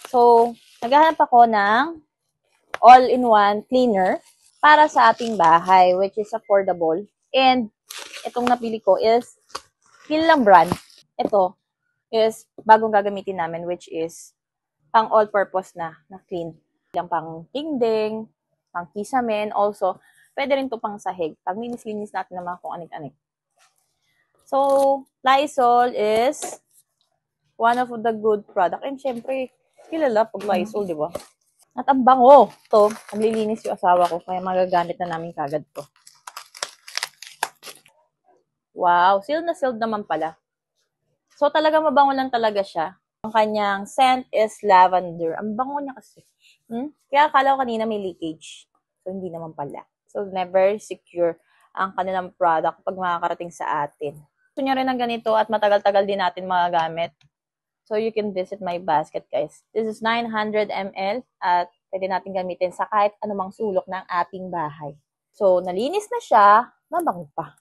So, naghahanap ako ng all-in-one cleaner para sa ating bahay, which is affordable. And itong napili ko is Kilang brand. Ito is bagong gagamitin namin, which is pang all-purpose na clean. Lang pang dingding, pang kisame, also, pwede rin to pang sahig. Pag linis-linis natin naman kung anik-anik. So, Lysol is one of the good product. And syempre, kilala pag Lysol, di ba? At ang bango. To, naglilinis yung asawa ko, kaya magagamit na namin kagad to. Wow, sealed na sealed naman pala. So, talaga mabango lang talaga siya. Ang kanyang scent is lavender. Ang bango niya kasi. Kaya akala ko kanina may leakage. So, hindi naman pala. So, never secure ang kanilang product pag makakarating sa atin. Gusto niya rin ng ganito at matagal-tagal din natin magagamit. So, you can visit my basket, guys. This is 900 ml at pwede natin gamitin sa kahit anumang sulok ng ating bahay. So, nalinis na siya, mabango pa.